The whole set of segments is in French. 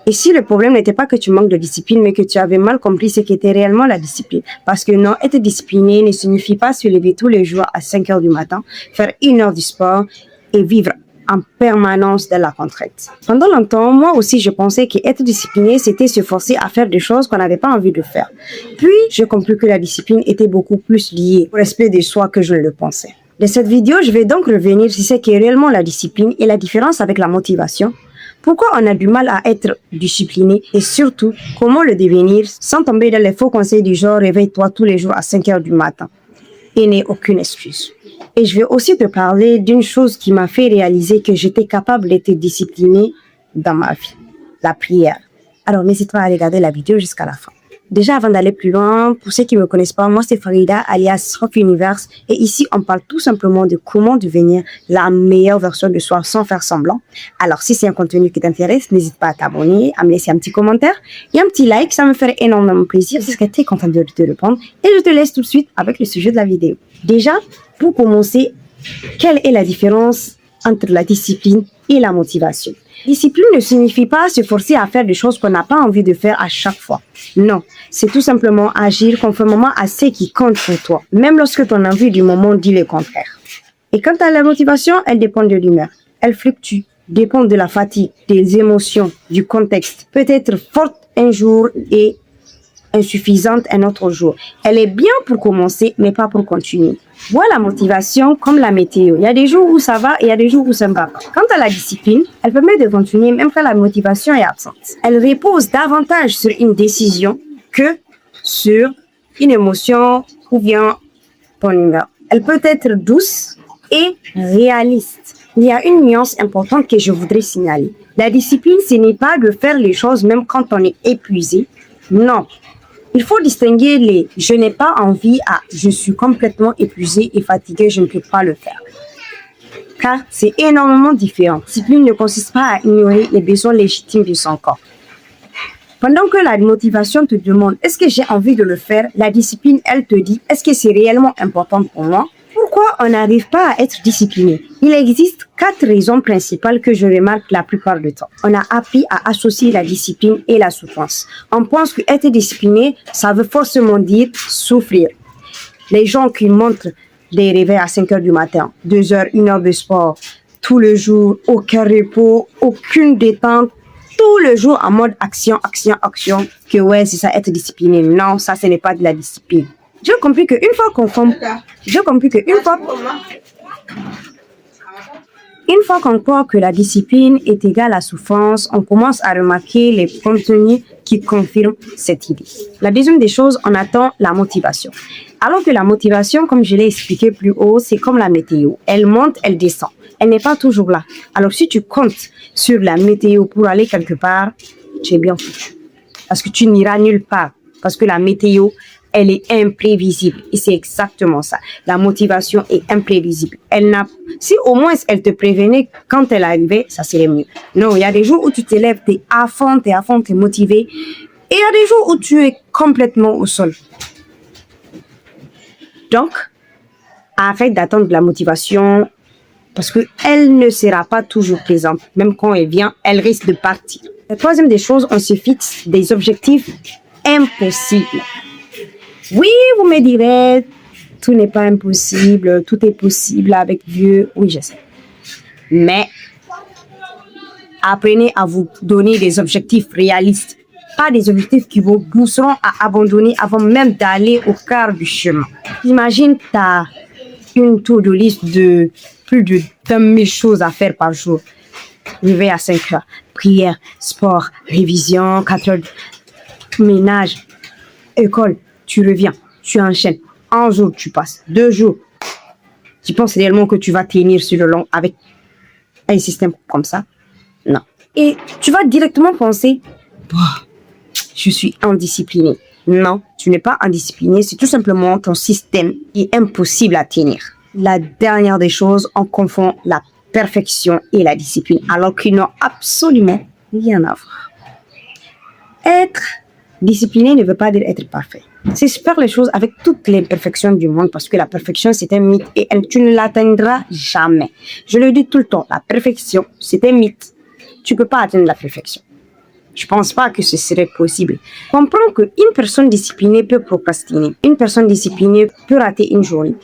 Et si le problème n'était pas que tu manques de discipline, mais que tu avais mal compris ce qu'était réellement la discipline. Parce que non, être discipliné ne signifie pas se lever tous les jours à 5 heures du matin, faire 1 heure du sport et vivre en permanence dans la contrainte. Pendant longtemps, moi aussi, je pensais qu'être discipliné, c'était se forcer à faire des choses qu'on n'avait pas envie de faire. Puis, j'ai compris que la discipline était beaucoup plus liée au respect de soi que je le pensais. Dans cette vidéo, je vais donc revenir sur ce qu'est réellement la discipline et la différence avec la motivation. Pourquoi on a du mal à être discipliné et surtout, comment le devenir sans tomber dans les faux conseils du genre réveille-toi tous les jours à 5 heures du matin et n'aie aucune excuse. Et je vais aussi te parler d'une chose qui m'a fait réaliser que j'étais capable d'être disciplinée dans ma vie, la prière. Alors n'hésite pas à regarder la vidéo jusqu'à la fin. Déjà, avant d'aller plus loin, pour ceux qui ne me connaissent pas, moi c'est Farida, alias Rock Universe. Et ici, on parle tout simplement de comment devenir la meilleure version de soi sans faire semblant. Alors, si c'est un contenu qui t'intéresse, n'hésite pas à t'abonner, à me laisser un petit commentaire et un petit like. Ça me ferait énormément plaisir. Je serais très contente de te répondre. Et je te laisse tout de suite avec le sujet de la vidéo. Déjà, pour commencer, quelle est la différence entre la discipline et la motivation? Discipline ne signifie pas se forcer à faire des choses qu'on n'a pas envie de faire à chaque fois. Non, c'est tout simplement agir conformément à ce qui compte pour toi, même lorsque ton envie du moment dit le contraire. Et quant à la motivation, elle dépend de l'humeur. Elle fluctue, dépend de la fatigue, des émotions, du contexte. Peut être forte un jour et insuffisante un autre jour. Elle est bien pour commencer, mais pas pour continuer. Vois la motivation comme la météo. Il y a des jours où ça va et il y a des jours où ça ne va pas. Quant à la discipline, elle permet de continuer même quand la motivation est absente. Elle repose davantage sur une décision que sur une émotion ou bien ton humeur. Elle peut être douce et réaliste. Il y a une nuance importante que je voudrais signaler. La discipline, ce n'est pas de faire les choses même quand on est épuisé. Non. Il faut distinguer les « je n'ai pas envie » à « je suis complètement épuisé et fatigué, je ne peux pas le faire ». Car c'est énormément différent. La discipline ne consiste pas à ignorer les besoins légitimes de son corps. Pendant que la motivation te demande « est-ce que j'ai envie de le faire ?» La discipline, elle te dit « est-ce que c'est réellement important pour moi ?» Pourquoi on n'arrive pas à être discipliné? Il existe 4 raisons principales que je remarque la plupart du temps. On a appris à associer la discipline et la souffrance. On pense que être discipliné, ça veut forcément dire souffrir. Les gens qui montrent des réveils à 5 heures du matin, 2 heures, 1 heure de sport, tout le jour, aucun repos, aucune détente, tout le jour en mode action, action, action, que ouais, c'est ça être discipliné. Non, ça, ce n'est pas de la discipline. J'ai compris qu'une fois qu'on croit que la discipline est égale à souffrance, on commence à remarquer les contenus qui confirment cette idée. La deuxième des choses, on attend la motivation. Alors que la motivation, comme je l'ai expliqué plus haut, c'est comme la météo. Elle monte, elle descend. Elle n'est pas toujours là. Alors si tu comptes sur la météo pour aller quelque part, tu es bien foutu. Parce que tu n'iras nulle part. Parce que la météo, elle est imprévisible. Et c'est exactement ça. La motivation est imprévisible. Si au moins elle te prévenait quand elle arrivait, ça serait mieux. Non, il y a des jours où tu te lèves, tu es à fond, tu es motivé. Et il y a des jours où tu es complètement au sol. Donc, arrête d'attendre la motivation parce qu'elle ne sera pas toujours présente. Même quand elle vient, elle risque de partir. La troisième des choses, on se fixe des objectifs impossibles. Oui, vous me direz, tout n'est pas impossible, tout est possible avec Dieu. Oui, je sais. Mais apprenez à vous donner des objectifs réalistes, pas des objectifs qui vous pousseront à abandonner avant même d'aller au quart du chemin. Imagine, tu as une to-do list de plus de 20 000 choses à faire par jour. Réveil à 5 heures, prière, sport, révision, 4 heures, ménage, école. Tu reviens, tu enchaînes. 1 jour, tu passes. 2 jours. Tu penses réellement que tu vas tenir sur le long avec un système comme ça? Non. Et tu vas directement penser, je suis indiscipliné. Non, tu n'es pas indiscipliné. C'est tout simplement ton système qui est impossible à tenir. La dernière des choses, on confond la perfection et la discipline, alors qu'ils n'ont absolument rien à voir. Être discipliné ne veut pas dire être parfait. C'est faire les choses avec toutes les perfections du monde parce que la perfection, c'est un mythe et tu ne l'atteindras jamais. Je le dis tout le temps, la perfection, c'est un mythe. Tu ne peux pas atteindre la perfection. Je pense pas que ce serait possible. Comprends qu'une personne disciplinée peut procrastiner. Une personne disciplinée peut rater une journée.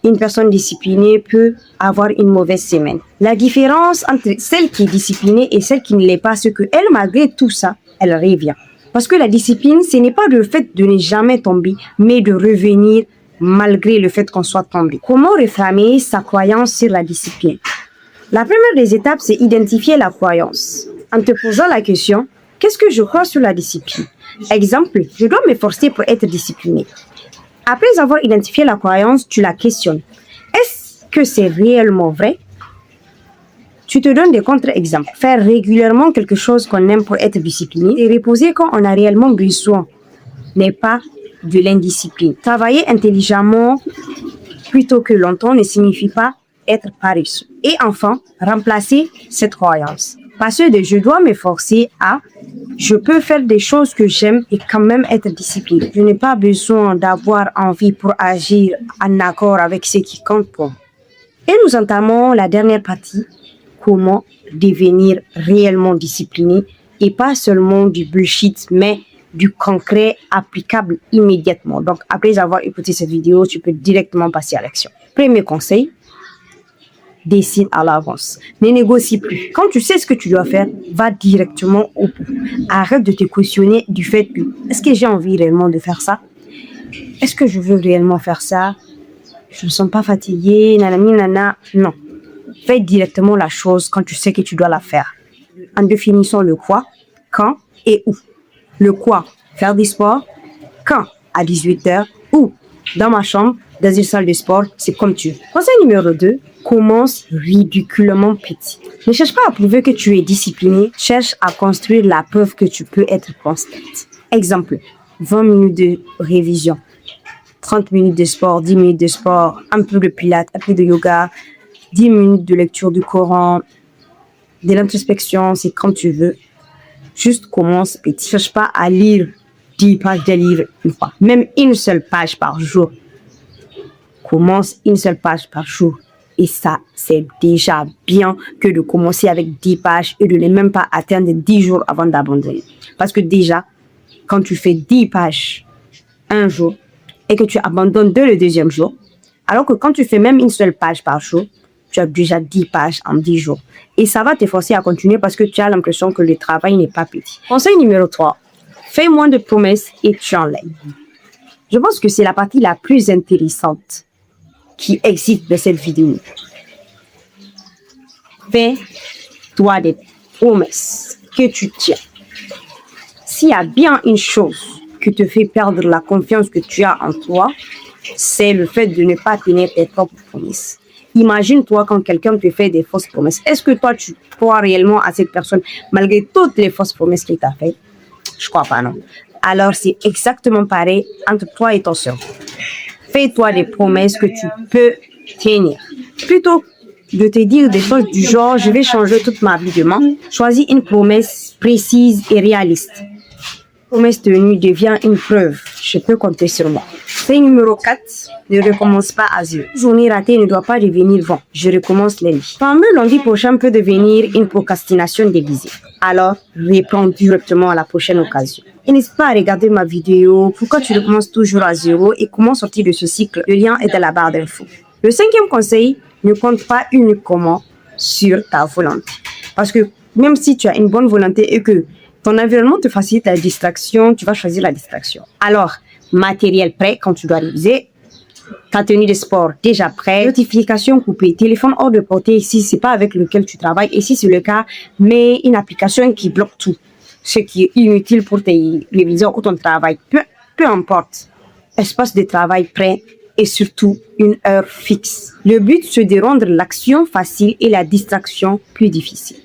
Une personne disciplinée peut avoir une mauvaise semaine. La différence entre celle qui est disciplinée et celle qui ne l'est pas, c'est qu'elle, malgré tout ça, elle revient. Parce que la discipline, ce n'est pas le fait de ne jamais tomber, mais de revenir malgré le fait qu'on soit tombé. Comment réframer sa croyance sur la discipline? La première des étapes, c'est identifier la croyance. En te posant la question, qu'est-ce que je crois sur la discipline? Exemple, je dois m'efforcer pour être discipliné. Après avoir identifié la croyance, tu la questionnes. Est-ce que c'est réellement vrai? Tu te donnes des contre-exemples. Faire régulièrement quelque chose qu'on aime pour être discipliné et reposer quand on a réellement besoin n'est pas de l'indiscipline. Travailler intelligemment plutôt que longtemps ne signifie pas être paresseux. Et enfin, remplacer cette croyance. Passer de je dois m'efforcer à je peux faire des choses que j'aime et quand même être discipliné. Je n'ai pas besoin d'avoir envie pour agir en accord avec ce qui compte pour moi. Et nous entamons la dernière partie, comment devenir réellement discipliné et pas seulement du bullshit, mais du concret applicable immédiatement. Donc, après avoir écouté cette vidéo, tu peux directement passer à l'action. Premier conseil, décide à l'avance. Ne négocie plus. Quand tu sais ce que tu dois faire, va directement au bout. Arrête de te questionner du fait que est-ce que j'ai envie réellement de faire ça? Est-ce que je veux réellement faire ça? Je ne me sens pas fatiguée, nanana. Non. Fais directement la chose quand tu sais que tu dois la faire. En définissant le quoi, quand et où. Le quoi, faire du sport. Quand? À 18h. Où? Dans ma chambre, dans une salle de sport, c'est comme tu veux. Conseil numéro 2, commence ridiculement petit. Ne cherche pas à prouver que tu es discipliné, cherche à construire la preuve que tu peux être constante. Exemple, 20 minutes de révision, 30 minutes de sport, 10 minutes de sport, un peu de pilates, un peu de yoga, 10 minutes de lecture du Coran, de l'introspection, c'est quand tu veux. Juste commence petit. Cherche pas à lire 10 pages de livre une fois, même une seule page par jour. Commence une seule page par jour. Et ça, c'est déjà bien que de commencer avec 10 pages et de ne même pas atteindre 10 jours avant d'abandonner. Parce que déjà, quand tu fais 10 pages un jour et que tu abandonnes dès le deuxième jour, alors que quand tu fais même une seule page par jour, tu as déjà 10 pages en 10 jours. Et ça va te forcer à continuer parce que tu as l'impression que le travail n'est pas petit. Conseil numéro 3, fais moins de promesses et tu enlèves. Je pense que c'est la partie la plus intéressante qui existe de cette vidéo. Fais-toi des promesses que tu tiens. S'il y a bien une chose qui te fait perdre la confiance que tu as en toi, c'est le fait de ne pas tenir tes propres promesses. Imagine-toi quand quelqu'un te fait des fausses promesses. Est-ce que toi, tu crois réellement à cette personne malgré toutes les fausses promesses qu'il t'a faites? Je crois pas, non. Alors, c'est exactement pareil entre toi et ton cerveau. Fais-toi des promesses que tu peux tenir. Plutôt de te dire des choses du genre, je vais changer toute ma vie demain, choisis une promesse précise et réaliste. Promesse tenue devient une preuve. Je peux compter sur moi. Fait numéro 4, ne recommence pas à zéro. Une journée ratée ne doit pas devenir vent. Je recommence lundi. Fameux lundi prochain peut devenir une procrastination déguisée. Alors, reprends directement à la prochaine occasion. Et n'hésite pas à regarder ma vidéo « Pourquoi tu recommences toujours à zéro et comment sortir de ce cycle ?» Le lien est dans la barre d'infos. Le 5e conseil, ne compte pas uniquement sur ta volonté. Parce que même si tu as une bonne volonté et que ton environnement te facilite la distraction, tu vas choisir la distraction. Alors, matériel prêt quand tu dois réviser, ta tenue de sport déjà prête, notification coupée, téléphone hors de portée si c'est pas avec lequel tu travailles et si c'est le cas, mets une application qui bloque tout, ce qui est inutile pour tes révisions ou ton travail, peu importe. Espace de travail prêt et surtout une heure fixe. Le but c'est de rendre l'action facile et la distraction plus difficile.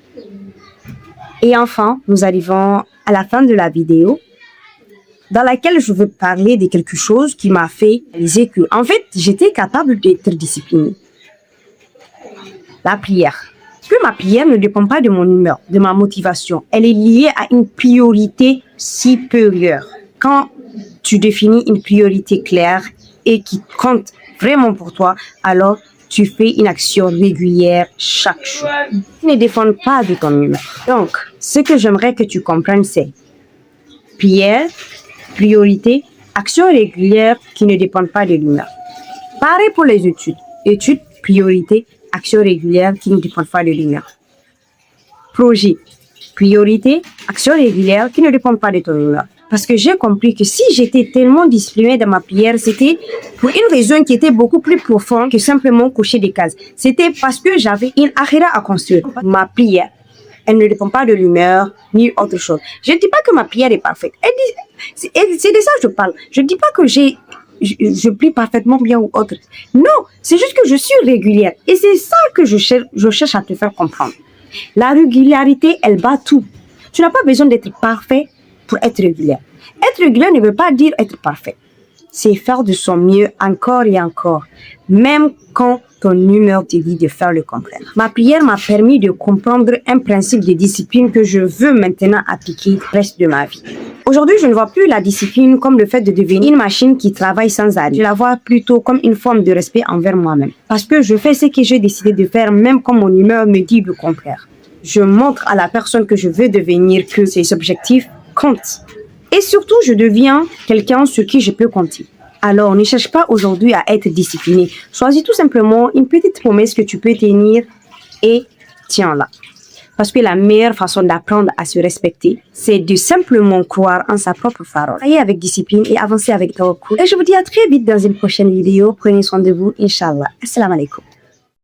Et enfin, nous arrivons à la fin de la vidéo dans laquelle je veux parler de quelque chose qui m'a fait réaliser que, en fait, j'étais capable d'être disciplinée. La prière. Parce que ma prière ne dépend pas de mon humeur, de ma motivation. Elle est liée à une priorité supérieure. Quand tu définis une priorité claire et qui compte vraiment pour toi, alors tu fais une action régulière chaque jour. Ne dépend pas de ton humeur. Donc, ce que j'aimerais que tu comprennes, c'est prière, priorité, action régulière qui ne dépendent pas de l'humeur. Pareil pour les études. Études, priorité, action régulière qui ne dépendent pas de l'humeur. Projet, priorité, action régulière qui ne dépendent pas de ton humeur. Parce que j'ai compris que si j'étais tellement disciplinée dans ma prière, c'était pour une raison qui était beaucoup plus profonde que simplement cocher des cases. C'était parce que j'avais une akhira à construire. Ma prière, elle ne dépend pas de l'humeur ni autre chose. Je ne dis pas que ma prière est parfaite. C'est de ça que je parle. Je ne dis pas que je prie parfaitement bien ou autre. Non, c'est juste que je suis régulière. Et c'est ça que je cherche à te faire comprendre. La régularité, elle bat tout. Tu n'as pas besoin d'être parfait pour être régulière. Être régulière ne veut pas dire être parfait. C'est faire de son mieux encore et encore, même quand ton humeur te dit de faire le contraire. Ma prière m'a permis de comprendre un principe de discipline que je veux maintenant appliquer le reste de ma vie. Aujourd'hui, je ne vois plus la discipline comme le fait de devenir une machine qui travaille sans arrêt. Je la vois plutôt comme une forme de respect envers moi-même. Parce que je fais ce que j'ai décidé de faire, même quand mon humeur me dit le contraire. Je montre à la personne que je veux devenir que ses objectifs comptent. Et surtout, je deviens quelqu'un sur qui je peux compter. Alors, ne cherche pas aujourd'hui à être discipliné. Choisis tout simplement une petite promesse que tu peux tenir et tiens-la. Parce que la meilleure façon d'apprendre à se respecter, c'est de simplement croire en sa propre parole. Travailler avec discipline et avancer avec tawakkul. Et je vous dis à très vite dans une prochaine vidéo. Prenez soin de vous, Inch'Allah. Assalamu alaikum.